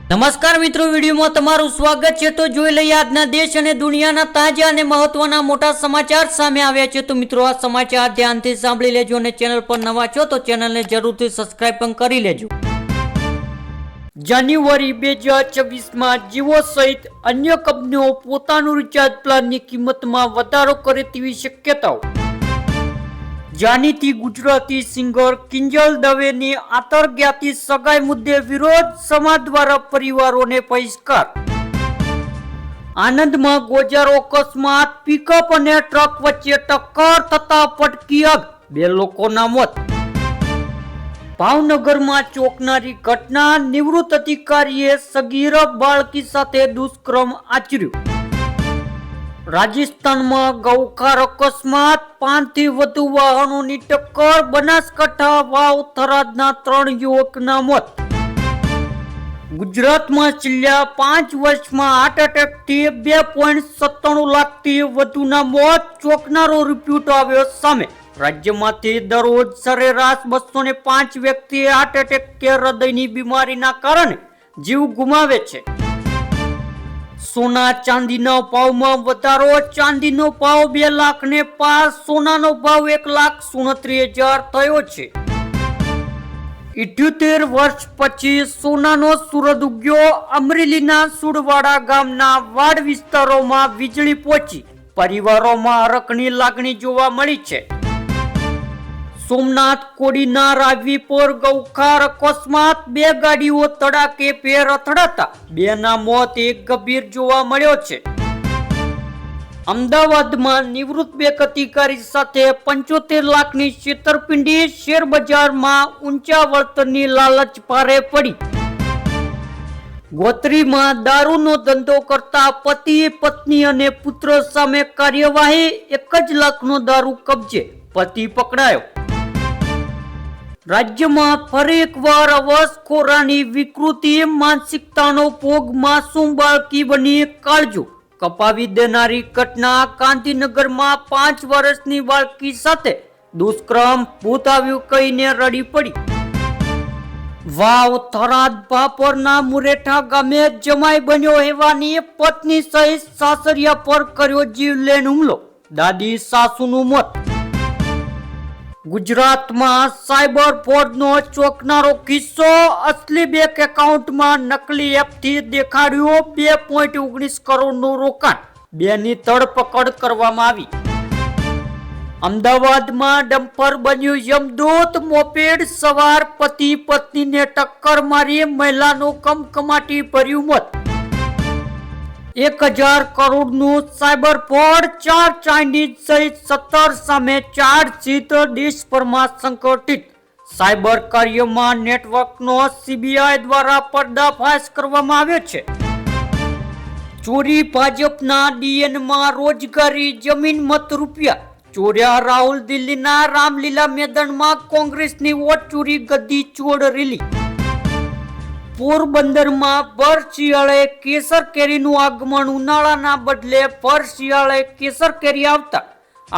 નમસ્કાર મિત્રો, વિડીયોમાં તમારું સ્વાગત છે। તો જોઈ લઈએ આજના દેશ અને દુનિયાના તાજા અને મહત્વના મોટા સમાચાર સામે આવ્યા છે। તો મિત્રો, આ સમાચાર ધ્યાનથી સાંભળી લેજો અને ચેનલ પર નવા છો તો ચેનલને જરૂરથી સબસ્ક્રાઇબ પણ કરી લેજો। જાન્યુઆરી 2024માં જીઓ સહિત અન્ય કંપનીઓ પોતાનું રિચાર્જ પ્લાનની કિંમતમાં વધારો કરે તેવી શક્યતાઓ। જાણીતી ગુજરાતી સિંગર કિંજલ દવેની આંતરજ્ઞાતિ સગાઈ મુદ્દે વિરોધ, સમાજ દ્વારા પરિવારોને બહિષ્કાર। આનંદમાં ગોજારો અકસ્માત, પિકઅપ અને ટ્રક વચ્ચે ટક્કર થતા પટકી આગ, 2 લોકોના મોત। ભાવનગરમાં ચોંકનારી ઘટના, નિવૃત્ત અધિકારીએ સગીર બાળકી સાથે દુષ્કર્મ આચર્યું। રાજસ્થાનમાં ગૌખાર અકસ્માત, 5 થી વધુ વાહનોની ટક્કર, બનાસકાંઠા વાવ થરાદના 3 યુવકના મોત। ગુજરાતમાં છેલ્લા 5 વર્ષમાં હાર્ટ એટેકથી 2.97 લાખથી વધુના મોત, ચોંકનારો રિપોર્ટ આવ્યો સામે। રાજ્યમાંથી દરરોજ સરેરાશ 205 વ્યક્તિ હાર્ટ એટેક કે હૃદયની બીમારીના કારણે જીવ ગુમાવે છે। સોના ચાંદીના ભાવમાં વધારો, ચાંદીનો ભાવ 2 લાખને પાર, સોનાનો ભાવ 1,67,000 થયો છે। 78 વર્ષ પછી સોનાનો સૂરજ ઉગ્યો, અમરેલીના સુડવાડા ગામના વાડ વિસ્તારોમાં વીજળી પહોંચી, પરિવારોમાં હરખની લાગણી જોવા મળી છે। સોમનાથ કોડીનાર હાઈવે પર ગૌખાર અકસ્માત, 2 ગાડીઓ તડાકે ફેર અથડાતા 2ના મોત, 1 ગંભીર જોવા મળ્યો છે। અમદાવાદમાં નિવૃત્ત બેંક અધિકારી સાથે 75 લાખની છેતરપિંડી, શેર બજારમાં ઊંચા વળતરની લાલચ ભારે પડી। ગોત્રીમાં દારૂનો ધંધો કરતા પતિ, પત્ની અને પુત્ર સામે કાર્યવાહી, 1 લાખનો દારૂ કબજે, પતિ પકડાયો। રાજ્યમાં ફરી એકવાર અવસખોરાની વિકૃતિ, માનસિકતાનો ભોગ માસૂમ બાળકી બની કાળજો, કપાવી દેનારી ઘટના। ગાંધીનગરમાં 5 વર્ષની બાળકી સાથે દુષ્કર્મ, ભૂત આવ્યું કહીને રડી પડી। વાવ થરાદ ભાપરના મુરેઠા ગામે જમાઈ બન્યો હેવાની પત્ની સહિત સાસરિયા પર કર્યો જીવલેણ હુમલો, દાદી સાસુનું મોત। ગુજરાતમાં સાયબર ફ્રોડનો ચોંકનારો કિસ્સો, અસલી બેંક એકાઉન્ટમાં નકલી એપથી દેખાડ્યું 2.19 કરોડનું રોકાણ, 2ની ધરપકડ કરવામાં આવી। અમદાવાદમાં ડમ્પર બન્યું યમદૂત, મોપેડ સવાર પતિ પત્નીને ટક્કર મારી મહિલાનું કમકમાટી ભર્યું મોત। 1000 કરોડનું સાયબર ફ્રોડ, 4 ચાઇનીઝ સહિત 17 સામે ચાર્જશીટ, દેશભરમાં સંગઠિત સાયબર કાર્યમાં નેટવર્કનો સીબીઆઈ દ્વારા પર્દાફાશ કરવામાં આવ્યો છે। ચોરી, ભાજપના ડીએનમાં રોજગારી, જમીન મત રૂપિયા ચોર્યા, રાહુલ દિલ્હીના રામલીલા મેદાનમાં કોંગ્રેસની વોટ ચોરી, ગદ્દી ચોર રેલી। પોરબંદરમાં ભર શિયાળે કેસર કેરીનું આગમન, ઉનાળાના બદલે ભર શિયાળે કેસર કેરી આવતા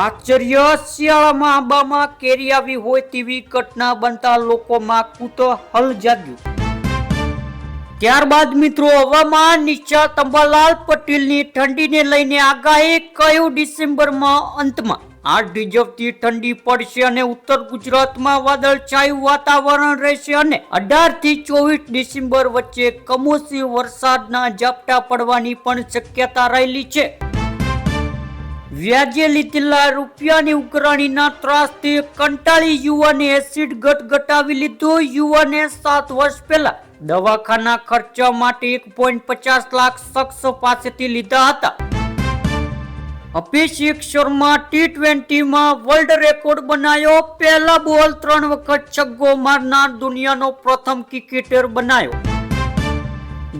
આશ્ચર્ય, શિયાળામાં આંબામાં કેરી આવી હોય તેવી ઘટના બનતા લોકોમાં કુતૂહલ જાગ્યું। ત્યારબાદ મિત્રો, હવામાન નિષ્ણાત અંબાલાલ પટેલની ઠંડીને લઈને આગાહી, કહ્યું ડિસેમ્બરમાં અંતમાં 8 ડિગ્રીથી ઠંડી પડશે અને ઉત્તર ગુજરાતમાં વાદળછાયું વાતાવરણ રહેશે અને 18 થી 24 ડિસેમ્બર વચ્ચે કમોસમી વરસાદના ઝાપટા પડવાની પણ શક્યતા રહેલી છે। વ્યાજે લીધેલા રૂપિયાની ઉઘરાણીના ત્રાસથી કંટાળી યુવાને એસિડ ગટગટાવી લીધું। યુવાને 7 વર્ષ પહેલા દવાખાના ખર્ચા માટે 1.50 લાખ શખ્સ પાસેથી લીધા હતા। અભિષેક શર્મા T20માં વર્લ્ડ રેકોર્ડ બનાવ્યો, પહેલા બોલ 3 વખત છગ્ગો મારનાર દુનિયાનો પ્રથમ ક્રિકેટર બનાવ્યો।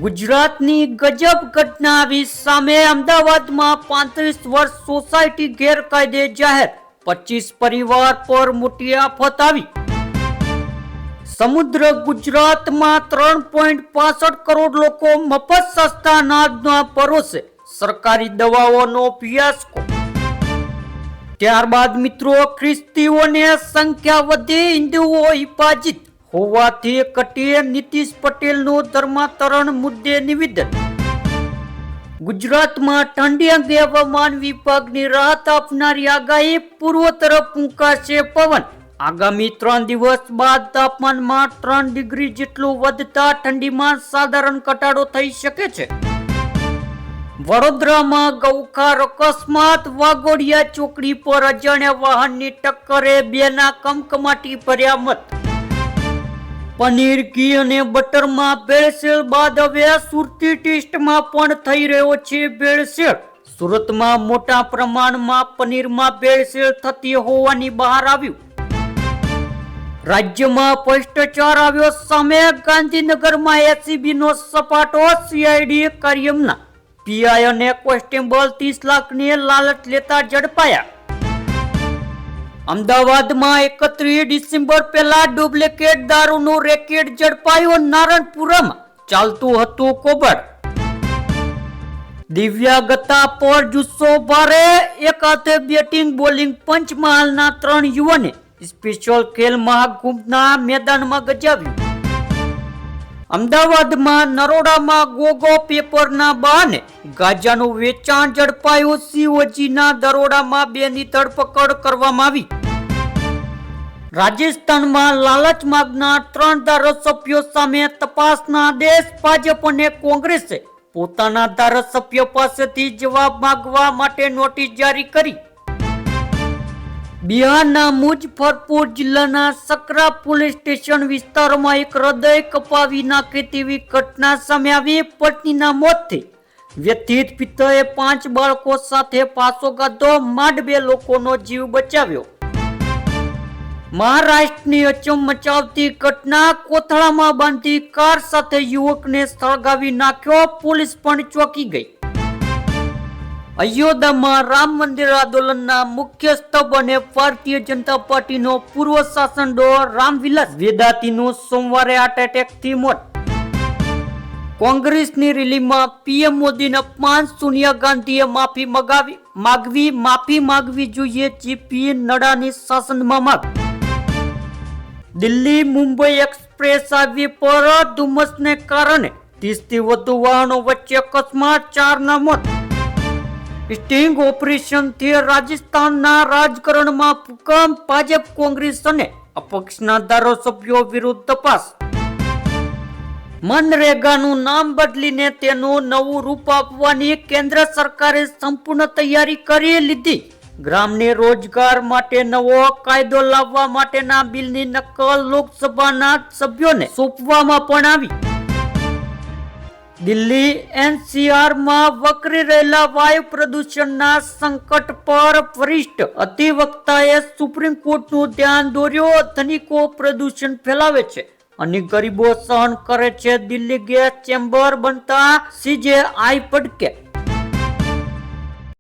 ગુજરાતની ગજબ ઘટના આવી સામે, અમદાવાદમાં 35 વર્ષ સોસાયટી ગેરકાયદે જાહેર, 25 પરિવાર પર મોટી આફત આવી। સમુદ્ર ગુજરાતમાં 3.65 કરોડ લોકો મફત સસ્તા અનાજના ભરોસે, સરકારી દવાઓનો ફિયાસ્કો। ત્યારબાદ મિત્રો, ખ્રિસ્તીઓની સંખ્યા વધી, હિન્દુઓ વિભાજિત, હોવાથી કટીએ નીતિશ પટેલનું ધર્માંતરણ મુદ્દે નિવેદન. ગુજરાતમાં ઠંડી અંગે હવામાન વિભાગની રાહત આપનારી આગાહી. પૂર્વ તરફ ફૂંકાશે પવન. આગામી 3 દિવસ બાદ તાપમાનમાં 3 ડિગ્રી જેટલું વધતા ઠંડીમાં સાધારણ ઘટાડો થઈ શકે છે. વડોદરામાં ગૌખાર અકસ્માત. વાઘોડિયા ચોકડી પર અજાણ્યા વાહનની ટક્કરે 2ના કમકમાટી ભર્યા મોત. પનીર, ઘી અને બટરમાં ભેળસેળ બાદ હવે સુરતી ટેસ્ટમાં પણ થઈ રહ્યો છે ભેળસેળ. સુરતમાં મોટા પ્રમાણમાં પનીરમાં ભેળસેળ થતી હોવાની બહાર આવ્યું. રાજ્યમાં ભ્રષ્ટાચાર આવ્યો સામે. ગાંધીનગરમાં એસીબીનો સપાટો. સીઆઈડી કાર્યમના પીઆઈ અને કોન્સ્ટેબલ 30 લાખની લાલચ લેતા ઝડપાયા. અમદાવાદમાં 31 ડિસેમ્બર પહેલા ડુપ્લિકેટ દારૂનું રેકેટ ઝડપાયું. નારણપુરામાં ચાલતું હતું કોબડ. દિવ્યા ગતા પર જુસ્સો ભારે. એક હાથે બેટિંગ બોલિંગ. પંચમહાલના 3 યુવાને સ્પેશિયલ ખેલ મહાકુંભના મેદાનમાં ગજાવ્યું. અમદાવાદમાં નરોડામાં ગોગો પેપરના બહાને ગાંજાનું વેચાણ ઝડપાયું. સીઓજીના દરોડામાં 2ની ધરપકડ કરવામાં આવી. રાજસ્થાનમાં લાલચ માંગનાર 3 ધારાસભ્યો સામે તપાસના આદેશ. ભાજપ અને કોંગ્રેસે પોતાના ધારાસભ્ય પાસેથી જવાબ માંગવા માટે નોટિસ જારી કરી. બિહારના મુઝફ્ફરપુર જિલ્લાના सकरा પોલીસ સ્ટેશન વિસ્તારમાં એક હૃદય કપાવી નાખે તેવી ઘટના સામે આવી. પત્નીના મોતથી વ્યથિત પિતાએ 5 બાળકો સાથે પાસો ગાધો. માંડ 2 લોકોનો જીવ બચાવ્યો. મહારાષ્ટ્રની અચંબ મચાવતી ઘટના. કોથળામાં બાંધી કાર સાથે યુવકને સળગાવી નાખ્યો. પોલીસ પણ ચોંકી ગઈ. અયોધ્યામાં રામ મંદિર આંદોલનના મુખ્ય સ્તંભ અને ભારતીય જનતા પાર્ટીનો પૂર્વ શાસનદો રામવિલાસ વેદાંતીનું સોમવારે હાર્ટ એટેકથી મોત. કોંગ્રેસની રેલીમાં પીએમ મોદીને અપમાન. સોનિયા ગાંધીએ માફી માંગવી જોઈએ. જેપી નડ્ડાની શાસનમાં માંગ. દિલ્હી મુંબઈ એક્સપ્રેસ હાઈવે પર ધુમ્મસને કારણે 30થી વધુ વાહનો વચ્ચે અકસ્માત. 4ના મોત. સ્ટિંગ ઓપરેશનથી રાજસ્થાનના રાજકારણમાં ભૂકંપ. ભાજપ, કોંગ્રેસ અને અપક્ષના ધારાસભ્યો વિરુદ્ધ તપાસ. મનરેગાનું નામ બદલીને તેનું નવું રૂપ આપવાની કેન્દ્ર સરકારે સંપૂર્ણ તૈયારી કરી લીધી. ગ્રામને રોજગાર માટે નવો કાયદો લાવવા માટેના બિલની નકલ લોકસભાના સભ્યોને સોંપવામાં પણ આવી. દિલ્હી એનસીઆરમાં વકરી રહેલા વાયુ પ્રદૂષણના સંકટ પર વરિષ્ઠ અધિવક્તાએ સુપ્રીમ કોર્ટનું ધ્યાન દોર્યું. ધનિકો પ્રદૂષણ ફેલાવે છે અને ગરીબો સહન કરે છે. દિલ્હી ગેસ ચેમ્બર બનતા સીજેઆઈ ભડકે.